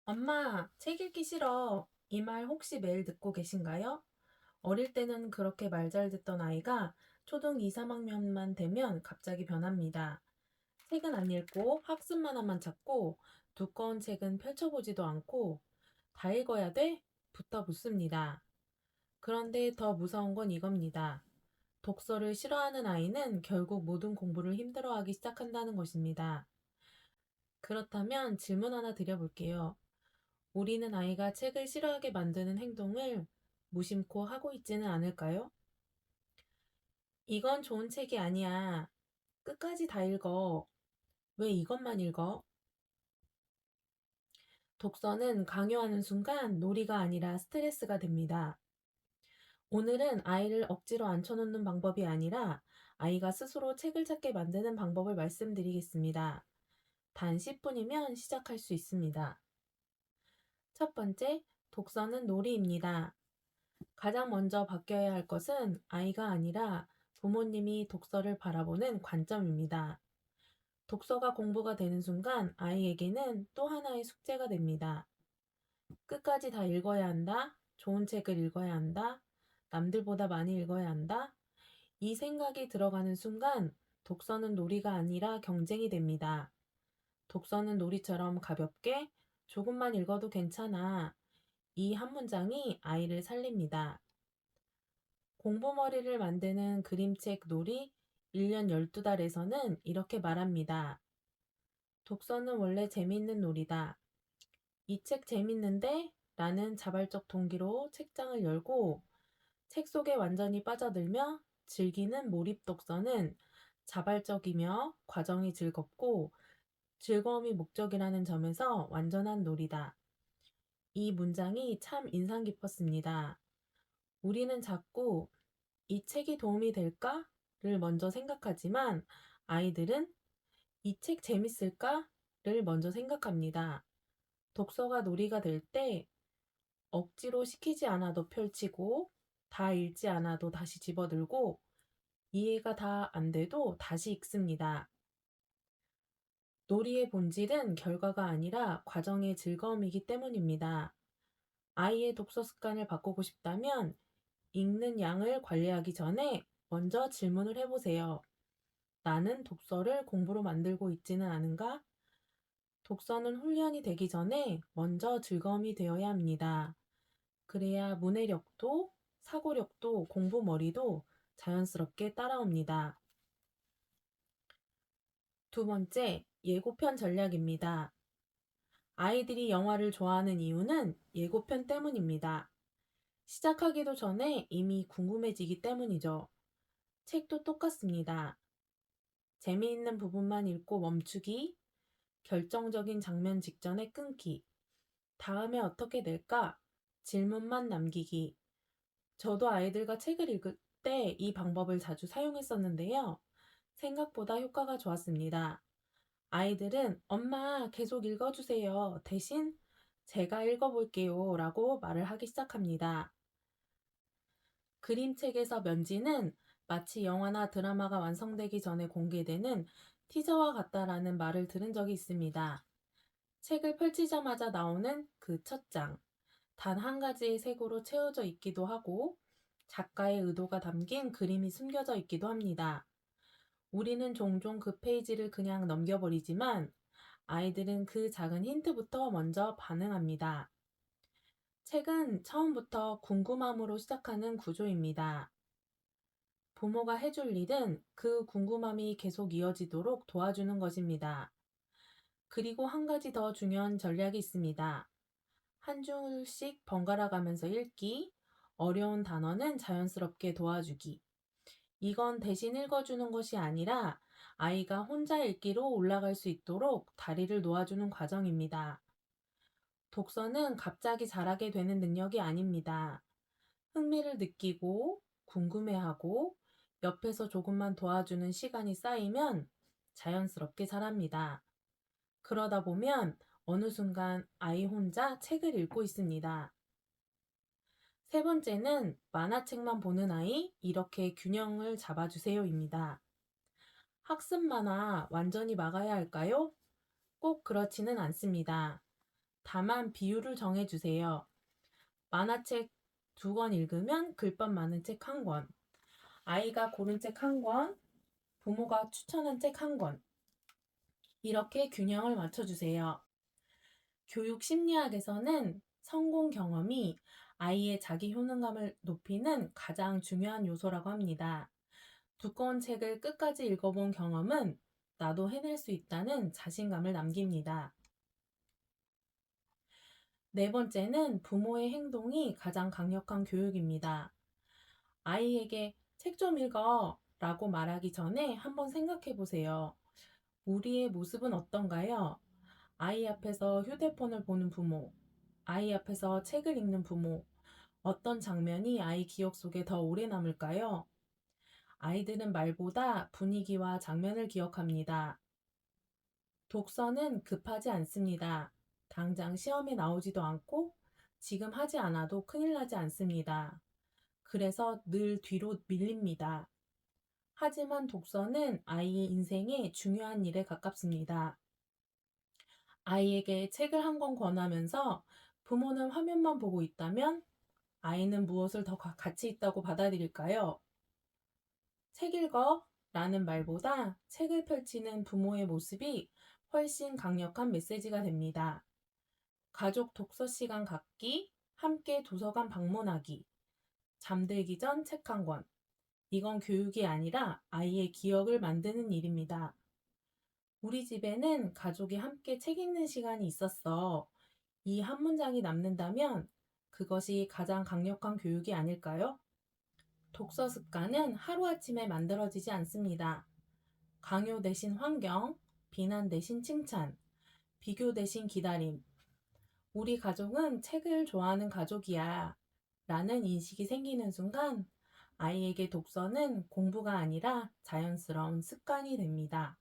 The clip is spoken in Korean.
엄마, 책 읽기 싫어. 이 말 혹시 매일 듣고 계신가요? 어릴 때는 그렇게 말 잘 듣던 아이가 초등 2, 3학년만 되면 갑자기 변합니다. 책은 안 읽고 학습 만화만 찾고 두꺼운 책은 펼쳐보지도 않고 다 읽어야 돼? 부터 묻습니다. 그런데 더 무서운 건 이겁니다. 독서를 싫어하는 아이는 결국 모든 공부를 힘들어하기 시작한다는 것입니다. 그렇다면 질문 하나 드려볼게요. 우리는 아이가 책을 싫어하게 만드는 행동을 무심코 하고 있지는 않을까요? 이건 좋은 책이 아니야. 끝까지 다 읽어. 왜 이것만 읽어? 독서는 강요하는 순간 놀이가 아니라 스트레스가 됩니다. 오늘은 아이를 억지로 앉혀놓는 방법이 아니라 아이가 스스로 책을 찾게 만드는 방법을 말씀드리겠습니다. 단 10분이면 시작할 수 있습니다. 첫 번째, 독서는 놀이입니다. 가장 먼저 바뀌어야 할 것은 아이가 아니라 부모님이 독서를 바라보는 관점입니다. 독서가 공부가 되는 순간 아이에게는 또 하나의 숙제가 됩니다. 끝까지 다 읽어야 한다. 좋은 책을 읽어야 한다. 남들보다 많이 읽어야 한다. 이 생각이 들어가는 순간 독서는 놀이가 아니라 경쟁이 됩니다. 독서는 놀이처럼 가볍게 조금만 읽어도 괜찮아. 이 한 문장이 아이를 살립니다. 공부머리를 만드는 그림책 놀이 1년 12달에서는 이렇게 말합니다. 독서는 원래 재미있는 놀이다. 이 책 재밌는데? 라는 자발적 동기로 책장을 열고 책 속에 완전히 빠져들며 즐기는 몰입 독서는 자발적이며 과정이 즐겁고 즐거움이 목적이라는 점에서 완전한 놀이다. 이 문장이 참 인상 깊었습니다. 우리는 자꾸 이 책이 도움이 될까?를 먼저 생각하지만 아이들은 이 책 재밌을까?를 먼저 생각합니다. 독서가 놀이가 될 때 억지로 시키지 않아도 펼치고 다 읽지 않아도 다시 집어들고 이해가 다 안 돼도 다시 읽습니다. 놀이의 본질은 결과가 아니라 과정의 즐거움이기 때문입니다. 아이의 독서 습관을 바꾸고 싶다면 읽는 양을 관리하기 전에 먼저 질문을 해보세요. 나는 독서를 공부로 만들고 있지는 않은가? 독서는 훈련이 되기 전에 먼저 즐거움이 되어야 합니다. 그래야 문해력도 사고력도 공부머리도 자연스럽게 따라옵니다. 두 번째, 예고편 전략입니다. 아이들이 영화를 좋아하는 이유는 예고편 때문입니다. 시작하기도 전에 이미 궁금해지기 때문이죠. 책도 똑같습니다. 재미있는 부분만 읽고 멈추기, 결정적인 장면 직전에 끊기, 다음에 어떻게 될까? 질문만 남기기. 저도 아이들과 책을 읽을 때 이 방법을 자주 사용했었는데요. 생각보다 효과가 좋았습니다. 아이들은 엄마 계속 읽어주세요. 대신 제가 읽어볼게요. 라고 말을 하기 시작합니다. 그림책에서 면지는 마치 영화나 드라마가 완성되기 전에 공개되는 티저와 같다라는 말을 들은 적이 있습니다. 책을 펼치자마자 나오는 그 첫 장. 단 한 가지의 색으로 채워져 있기도 하고 작가의 의도가 담긴 그림이 숨겨져 있기도 합니다. 우리는 종종 그 페이지를 그냥 넘겨버리지만 아이들은 그 작은 힌트부터 먼저 반응합니다. 책은 처음부터 궁금함으로 시작하는 구조입니다. 부모가 해줄 일은 그 궁금함이 계속 이어지도록 도와주는 것입니다. 그리고 한 가지 더 중요한 전략이 있습니다. 한 줄씩 번갈아 가면서 읽기, 어려운 단어는 자연스럽게 도와주기. 이건 대신 읽어주는 것이 아니라 아이가 혼자 읽기로 올라갈 수 있도록 다리를 놓아주는 과정입니다. 독서는 갑자기 잘하게 되는 능력이 아닙니다. 흥미를 느끼고 궁금해하고 옆에서 조금만 도와주는 시간이 쌓이면 자연스럽게 잘합니다. 그러다 보면 어느 순간 아이 혼자 책을 읽고 있습니다. 세 번째는 만화책만 보는 아이, 이렇게 균형을 잡아주세요입니다. 학습 만화 완전히 막아야 할까요? 꼭 그렇지는 않습니다. 다만 비율을 정해주세요. 만화책 2권 읽으면 글법 많은 책 1권, 아이가 고른 책 1권, 부모가 추천한 책 1권. 이렇게 균형을 맞춰주세요. 교육 심리학에서는 성공 경험이 아이의 자기 효능감을 높이는 가장 중요한 요소라고 합니다. 두꺼운 책을 끝까지 읽어본 경험은 나도 해낼 수 있다는 자신감을 남깁니다. 네 번째는 부모의 행동이 가장 강력한 교육입니다. 아이에게 책 좀 읽어 라고 말하기 전에 한번 생각해 보세요. 우리의 모습은 어떤가요? 아이 앞에서 휴대폰을 보는 부모, 아이 앞에서 책을 읽는 부모, 어떤 장면이 아이 기억 속에 더 오래 남을까요? 아이들은 말보다 분위기와 장면을 기억합니다. 독서는 급하지 않습니다. 당장 시험에 나오지도 않고 지금 하지 않아도 큰일 나지 않습니다. 그래서 늘 뒤로 밀립니다. 하지만 독서는 아이의 인생의 중요한 일에 가깝습니다. 아이에게 책을 한 권 권하면서 부모는 화면만 보고 있다면 아이는 무엇을 더 가치 있다고 받아들일까요? 책 읽어 라는 말보다 책을 펼치는 부모의 모습이 훨씬 강력한 메시지가 됩니다. 가족 독서 시간 갖기, 함께 도서관 방문하기, 잠들기 전 책 한 권. 이건 교육이 아니라 아이의 기억을 만드는 일입니다. 우리 집에는 가족이 함께 책 읽는 시간이 있었어. 이 한 문장이 남는다면 그것이 가장 강력한 교육이 아닐까요? 독서 습관은 하루아침에 만들어지지 않습니다. 강요 대신 환경, 비난 대신 칭찬, 비교 대신 기다림. 우리 가족은 책을 좋아하는 가족이야. 라는 인식이 생기는 순간 아이에게 독서는 공부가 아니라 자연스러운 습관이 됩니다.